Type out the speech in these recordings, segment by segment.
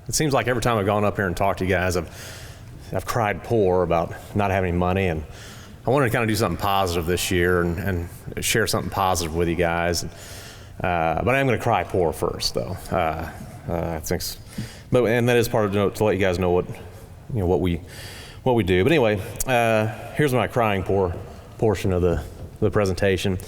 It seems like every time I've gone up here and talked to you guys, I've cried poor about not having money, and I wanted to kind of do something positive this year and share something positive with you guys. But I am going to cry poor first, though. I think, and that is part of to let you guys know what we do. But anyway, here's my crying poor portion of the presentation.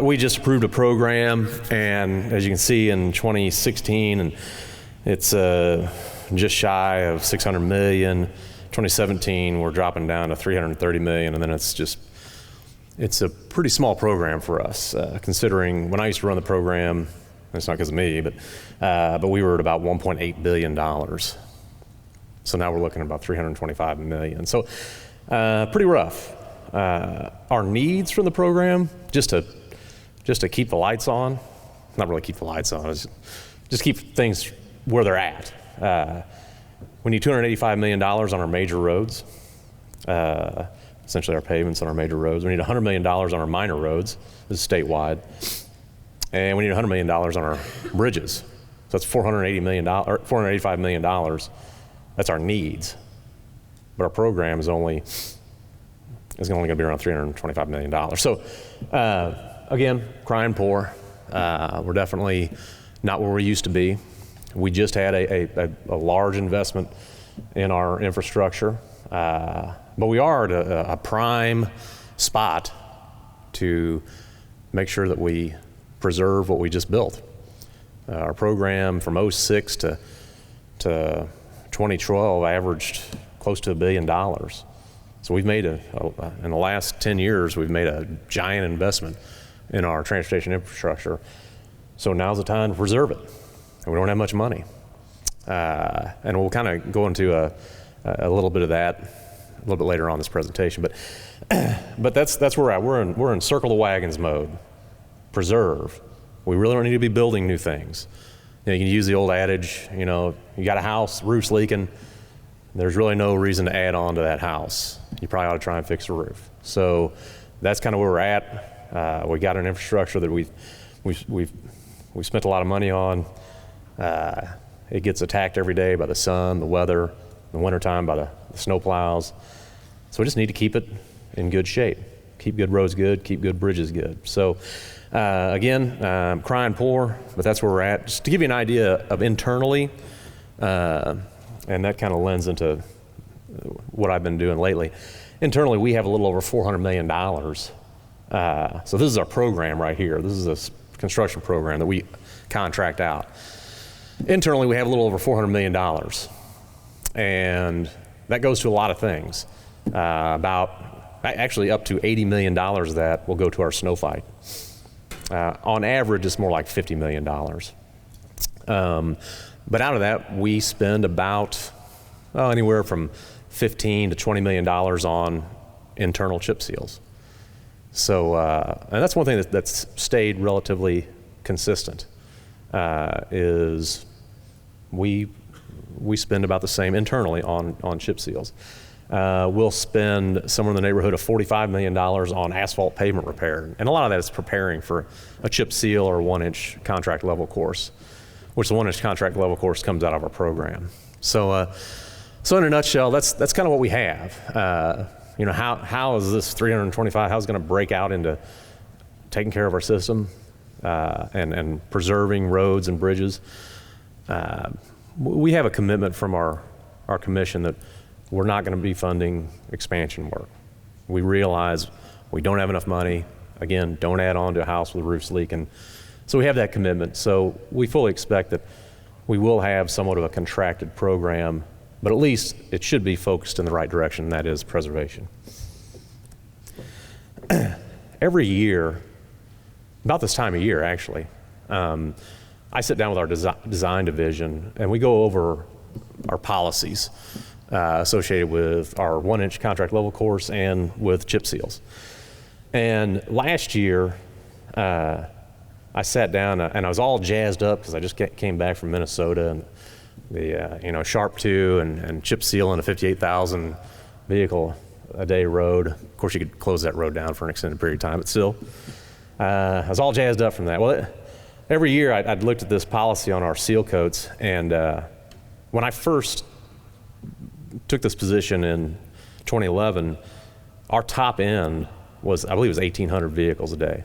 We just approved a program, and as you can see, in 2016, and it's just shy of 600 million. 2017, we're dropping down to 330 million, and then it's a pretty small program for us, considering when I used to run the program, it's not because of me, but we were at about $1.8 billion. So now we're looking at about 325 million. So pretty rough. Our needs from the program, just to keep the lights on, not really keep the lights on, just keep things where they're at. We need $285 million on our major roads, essentially our pavements on our major roads. We need $100 million on our minor roads, this is statewide. And we need $100 million on our bridges. So that's $485 million. That's our needs. But our program is only going to be around $325 million. So again, crying poor. We're definitely not where we used to be. We just had a large investment in our infrastructure, but we are at a prime spot to make sure that we preserve what we just built. Our program from 2006 to 2012 averaged close to $1 billion. So we've made in the last 10 years, we've made a giant investment in our transportation infrastructure. So now's the time to preserve it. And we don't have much money. And we'll kind of go into a little bit of that a little bit later on in this presentation. But that's where we're at. We're in circle the wagons mode. Preserve. We really don't need to be building new things. You can use the old adage, you got a house, roof's leaking, there's really no reason to add on to that house. You probably ought to try and fix the roof. So that's kind of where we're at. We got an infrastructure that we've spent a lot of money on. It gets attacked every day by the sun, the weather, in the wintertime by the snow plows. So we just need to keep it in good shape. Keep good roads good, keep good bridges good. So again, I'm crying poor, but that's where we're at. Just to give you an idea of internally, and that kind of lends into what I've been doing lately. Internally, we have a little over $400 million. So this is our program right here. This is a construction program that we contract out. Internally, we have a little over $400 million. And that goes to a lot of things. Actually up to $80 million of that will go to our snow fight. On average, it's more like $50 million. But out of that, we spend about anywhere from $15 to $20 million on internal chip seals. So, and that's one thing that's stayed relatively consistent, is we spend about the same internally on chip seals. We'll spend somewhere in the neighborhood of $45 million on asphalt pavement repair. And a lot of that is preparing for a chip seal or 1-inch contract level course, which the 1-inch contract level course comes out of our program. So in a nutshell, that's kind of what we have. How is this 325, how's it going to break out into taking care of our system and preserving roads and bridges? We have a commitment from our commission that we're not going to be funding expansion work. We realize we don't have enough money. Again, don't add on to a house with roofs leaking. So we have that commitment. So we fully expect that we will have somewhat of a contracted program, but at least it should be focused in the right direction, and that is preservation. Every year, about this time of year actually, I sit down with our design division and we go over our policies associated with our 1-inch contract level course and with chip seals. And last year, I sat down and I was all jazzed up because I just came back from Minnesota and the Sharp 2 and chip seal in a 58,000 vehicle a day road. Of course, you could close that road down for an extended period of time, but still, I was all jazzed up from that. Well, every year I'd looked at this policy on our seal coats, and when I first took this position in 2011, our top end was, I believe it was 1,800 vehicles a day.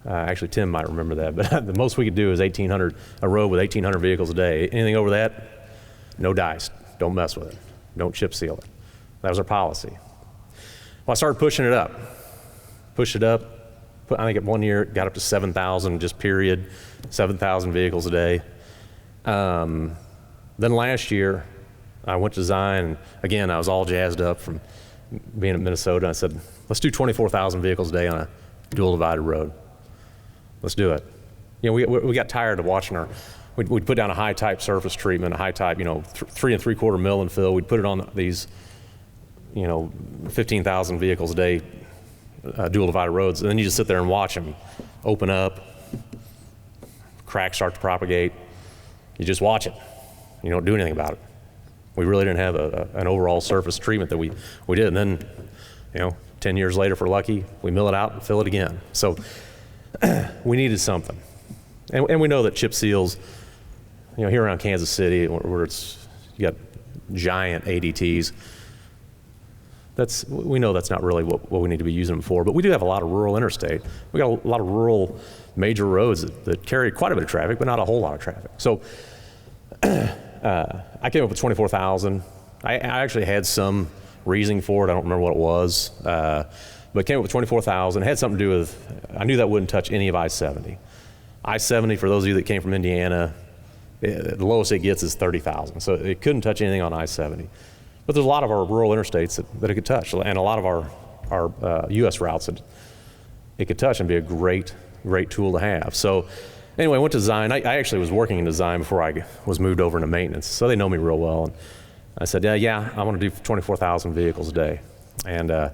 Actually, Tim might remember that, but the most we could do is 1,800, a road with 1,800 vehicles a day. Anything over that, no dice, don't mess with it, don't chip seal it. That was our policy. Well, I started pushing it up, I think at one year it got up to 7,000, just period, 7,000 vehicles a day. Then last year, I went to design, and again, I was all jazzed up from being in Minnesota. I said, let's do 24,000 vehicles a day on a dual divided road. Let's do it. You know, we got tired of watching we'd put down a high type surface treatment, a high type, 3 3/4 mill and fill. We'd put it on these, 15,000 vehicles a day, dual divided roads, and then you just sit there and watch them open up, cracks start to propagate. You just watch it. You don't do anything about it. We really didn't have an overall surface treatment that we did. And then, 10 years later, if we're lucky, we mill it out and fill it again. So we needed something. And we know that chip seals, here around Kansas City, where you got giant ADTs, we know that's not really what we need to be using them for. But we do have a lot of rural interstate. We got a lot of rural major roads that carry quite a bit of traffic, but not a whole lot of traffic. So I came up with 24,000. I actually had some reasoning for it. I don't remember what it was, but came up with 24,000. It had something to do with, I knew that wouldn't touch any of I-70. I-70, for those of you that came from Indiana, the lowest it gets is 30,000. So it couldn't touch anything on I-70. But there's a lot of our rural interstates that it could touch, and a lot of our U.S. routes that it could touch and be a great tool to have. So anyway, I went to design. I actually was working in design before I was moved over into maintenance, so they know me real well. And I said, yeah, I want to do 24,000 vehicles a day. And the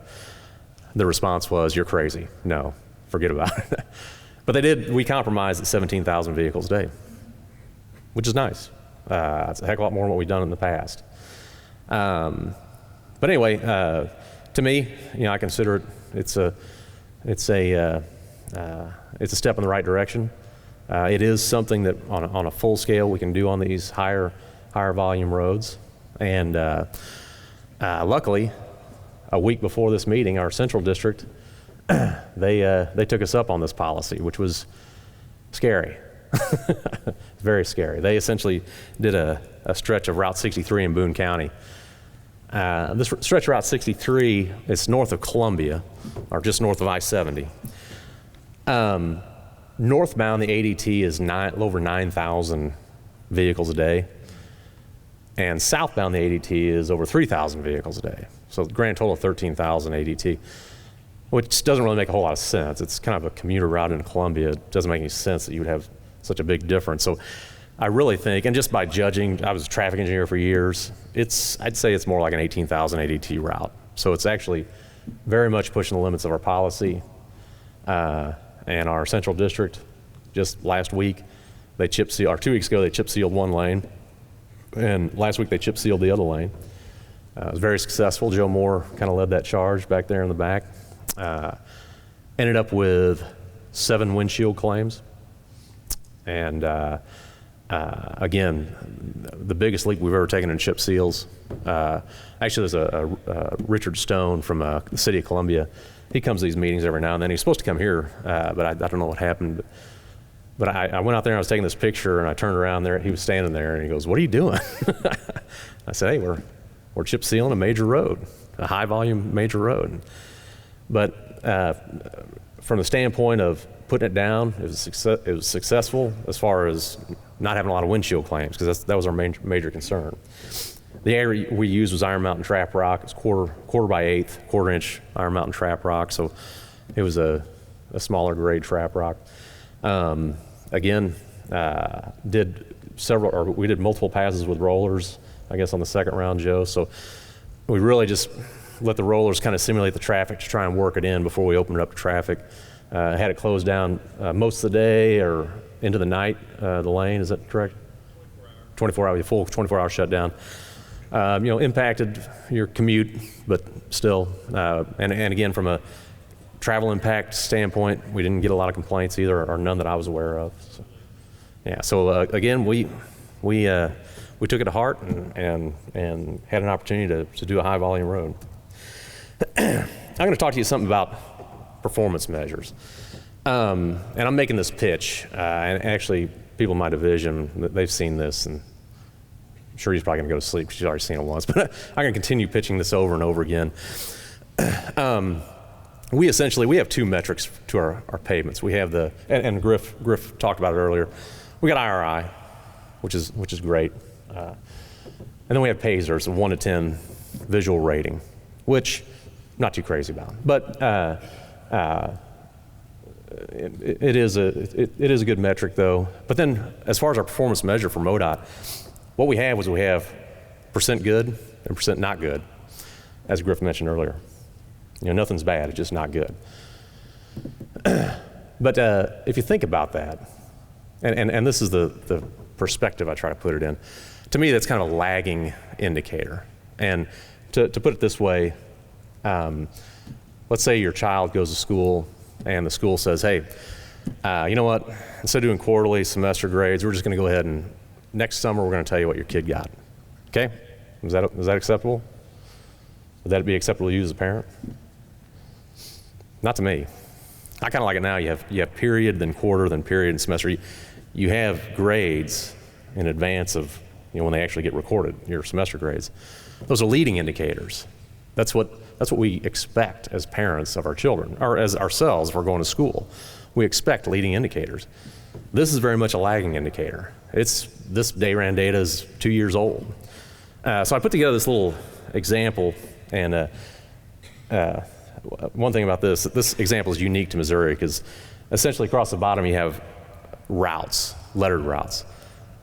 response was, you're crazy. No, forget about it. But we compromised at 17,000 vehicles a day, which is nice. It's a heck of a lot more than what we've done in the past. But anyway, to me, I consider it's a step in the right direction. It is something that on a full scale we can do on these higher volume roads. And luckily, a week before this meeting, our central district, they took us up on this policy, which was scary. Very scary. They essentially did a stretch of Route 63 in Boone County. This stretch of Route 63 is north of Columbia, or just north of I-70. Northbound, the ADT is over 9,000 vehicles a day, and southbound, the ADT is over 3,000 vehicles a day. So grand total of 13,000 ADT, which doesn't really make a whole lot of sense. It's kind of a commuter route into Columbia. It doesn't make any sense that you would have such a big difference. So I really think, and just by judging, I was a traffic engineer for years, I'd say it's more like an 18,000 ADT route. So it's actually very much pushing the limits of our policy. And our central district, just last week, or 2 weeks ago, they chip sealed one lane. And last week they chip sealed the other lane. It was very successful. Joe Moore kind of led that charge back there in the back. Ended up with 7 windshield claims. And again, the biggest leak we've ever taken in chip seals. Actually, there's a Richard Stone from the city of Columbia. He comes to these meetings every now and then. He's supposed to come here, but I don't know what happened. But I went out there and I was taking this picture, and I turned around there. He was standing there, and he goes, "What are you doing?" I said, "Hey, we're chip sealing a major road, a high volume major road." But from the standpoint of putting it down, it was successful as far as not having a lot of windshield claims, because that was our major concern. The area we used was Iron Mountain trap rock. It's quarter by eighth, quarter-inch Iron Mountain trap rock, so it was a smaller grade trap rock. Again, we did multiple passes with rollers, I guess, on the second round, Joe. So we really just let the rollers kind of simulate the traffic to try and work it in before we opened it up to traffic. Had it closed down most of the day or into the night, the lane, is that correct? 24 hours, full 24-hour shutdown. Impacted your commute, but still, and again, from travel impact standpoint, we didn't get a lot of complaints either, or none that I was aware of. So, yeah, so again, we took it to heart and had an opportunity to do a high volume road. I'm going to talk to you something about performance measures. And I'm making this pitch, and actually people in my division, they've seen this, and I'm sure he's probably going to go to sleep because she's already seen it once, but I'm going to continue pitching this over and over again. We have two metrics to our pavements. We have and Griff talked about it earlier. We got IRI, which is great. And then we have PASERs, a 1 to 10 visual rating, which I'm not too crazy about. But it is a good metric, though. But then, as far as our performance measure for MoDOT, what we have percent good and percent not good, as Griff mentioned earlier. Nothing's bad; it's just not good. But if you think about that, and this is the perspective I try to put it in, to me that's kind of a lagging indicator. And to put it this way, let's say your child goes to school and the school says, hey, you know what, instead of doing quarterly semester grades, we're just going to go ahead and next summer we're going to tell you what your kid got. Okay? Is that acceptable? Would that be acceptable to you as a parent? Not to me. I kind of like it now. You have period, then quarter, then period, and semester. You have grades in advance of when they actually get recorded, your semester grades. Those are leading indicators. That's what we expect as parents of our children, or as ourselves if we're going to school. We expect leading indicators. This is very much a lagging indicator. This day-ran data is 2 years old. So I put together this little example, and one thing about this example is unique to Missouri because essentially across the bottom you have routes, lettered routes.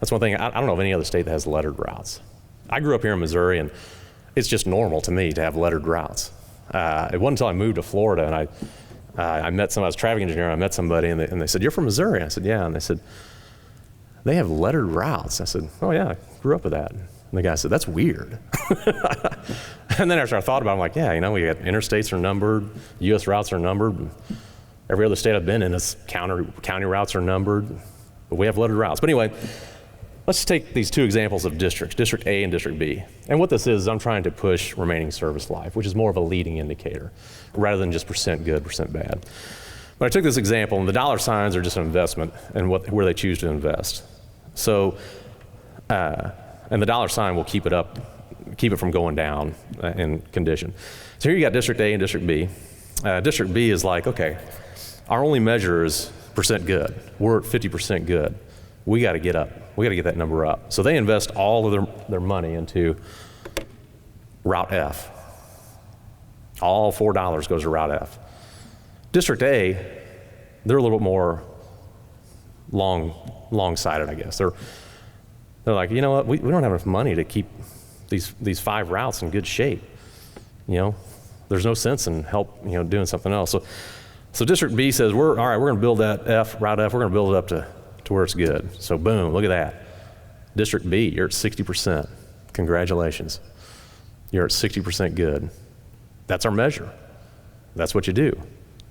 That's one thing, I don't know of any other state that has lettered routes. I grew up here in Missouri, and it's just normal to me to have lettered routes. It wasn't until I moved to Florida and I met somebody, I was a traffic engineer, and I met somebody and they said, you're from Missouri? I said, yeah. And they said, they have lettered routes. I said, oh yeah, I grew up with that. And the guy said, that's weird. And then after I thought about it, I'm like, yeah, we got interstates are numbered, US routes are numbered. Every other state I've been in, it's county routes are numbered, but we have lettered routes. But anyway, let's take these two examples of districts, District A and District B. And what this is I'm trying to push remaining service life, which is more of a leading indicator, rather than just percent good, percent bad. But I took this example, and the dollar signs are just an investment and where they choose to invest. So, and the dollar sign will keep it from going down in condition. So here you got District A and District B. District B is like, okay, our only measure is percent good. We're at 50% good. We got to get up. We got to get that number up. So they invest all of their money into Route F. All $4 goes to Route F. District A, they're a little bit more long-sighted, I guess. They're like, you know what? We don't have enough money to keep these 5 routes in good shape. There's no sense in doing something else. So District B says, all right, we're going to build that Route F. We're going to build it up to where it's good. So boom, look at that. District B, you're at 60%. Congratulations. You're at 60% good. That's our measure. That's what you do.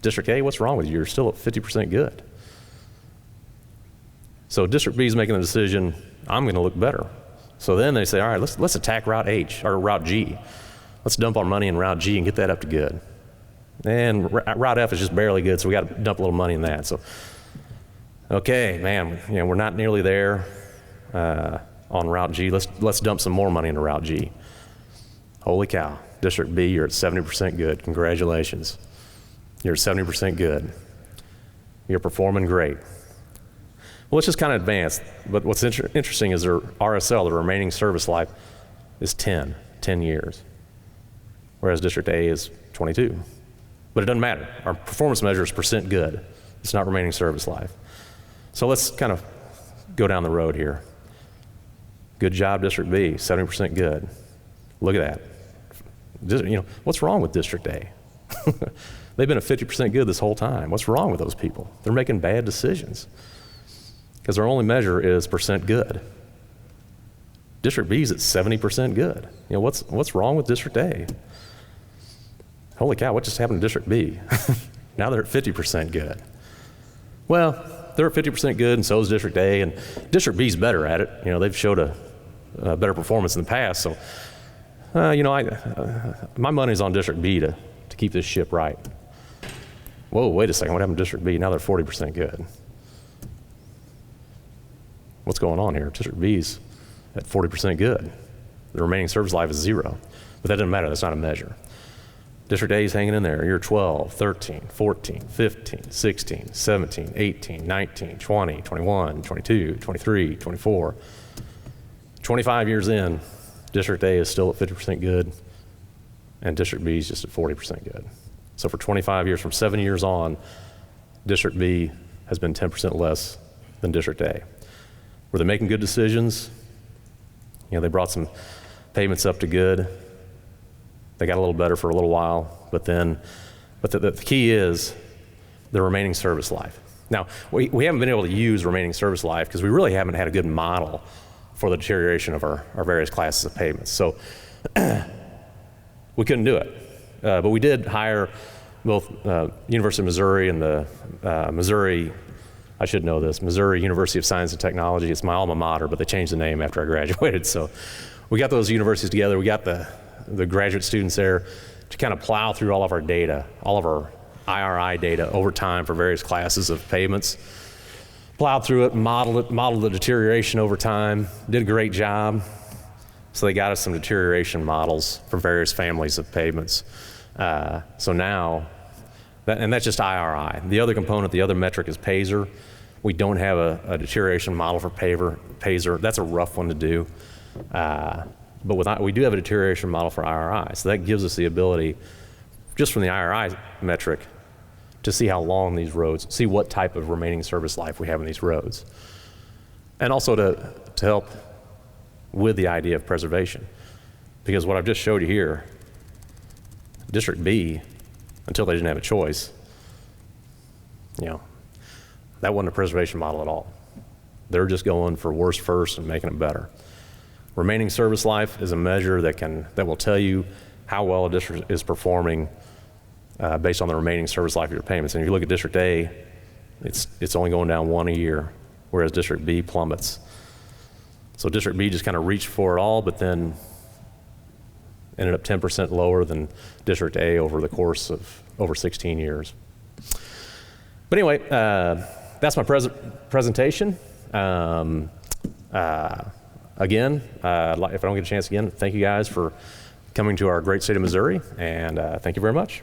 District A, what's wrong with you? You're still at 50% good. So District B is making the decision, I'm going to look better. So then they say, all right, let's attack Route H, or Route G. Let's dump our money in Route G and get that up to good. And Route F is just barely good, so we got to dump a little money in that. So, okay, man, we're not nearly there on Route G. Let's dump some more money into Route G. Holy cow. District B, you're at 70% good. Congratulations. You're at 70% good. You're performing great. Well, it's just kind of advanced, but what's interesting is their RSL, the remaining service life, is 10 years, whereas District A is 22. But it doesn't matter. Our performance measure is percent good. It's not remaining service life. So let's kind of go down the road here. Good job, District B, 70% good. Look at that. What's wrong with District A? They've been at 50% good this whole time. What's wrong with those people? They're making bad decisions because their only measure is percent good. District B is at 70% good. What's wrong with District A? Holy cow, what just happened to District B? Now they're at 50% good. Well, they're at 50% good, and so is District A, and District B's better at it. You know, they've showed a better performance in the past. So, you know, my money's on District B to keep this ship right. Whoa, wait a second, what happened to District B? Now they're 40% good. What's going on here? District B's at 40% good. The remaining service life is 0. But that doesn't matter, that's not a measure. District A is hanging in there. Year 12, 13, 14, 15, 16, 17, 18, 19, 20, 21, 22, 23, 24. 25 years in, District A is still at 50% good, and District B is just at 40% good. So for 25 years, from 7 years on, District B has been 10% less than District A. Were they making good decisions? You know, they brought some payments up to good. They got a little better for a little while, but the key is the remaining service life. Now, we haven't been able to use remaining service life because we really haven't had a good model for the deterioration of our various classes of payments. So we couldn't do it. But we did hire both University of Missouri and the Missouri, I should know this, Missouri University of Science and Technology. It's my alma mater, but they changed the name after I graduated. So we got those universities together. We got the graduate students there to kind of plow through all of our data, all of our IRI data over time for various classes of payments. Plowed through it, modeled the deterioration over time, did a great job. So they got us some deterioration models for various families of payments. So now, and that's just IRI. The other component, the other metric is PASER. We don't have a deterioration model for PASER. That's a rough one to do. But we do have a deterioration model for IRI. So that gives us the ability, just from the IRI metric, to see how long these roads, see what type of remaining service life we have in these roads. And also to help with the idea of preservation. Because what I've just showed you here, District B, until they didn't have a choice, you know, that wasn't a preservation model at all. They're just going for worst first and making it better. Remaining service life is a measure that will tell you how well a district is performing based on the remaining service life of your payments. And if you look at District A, it's only going down 1 a year, whereas District B plummets. So District B just kind of reached for it all, but then ended up 10% lower than District A over the course of over 16 years. But anyway, that's my presentation. Again, if I don't get a chance again, thank you guys for coming to our great state of Missouri, and thank you very much.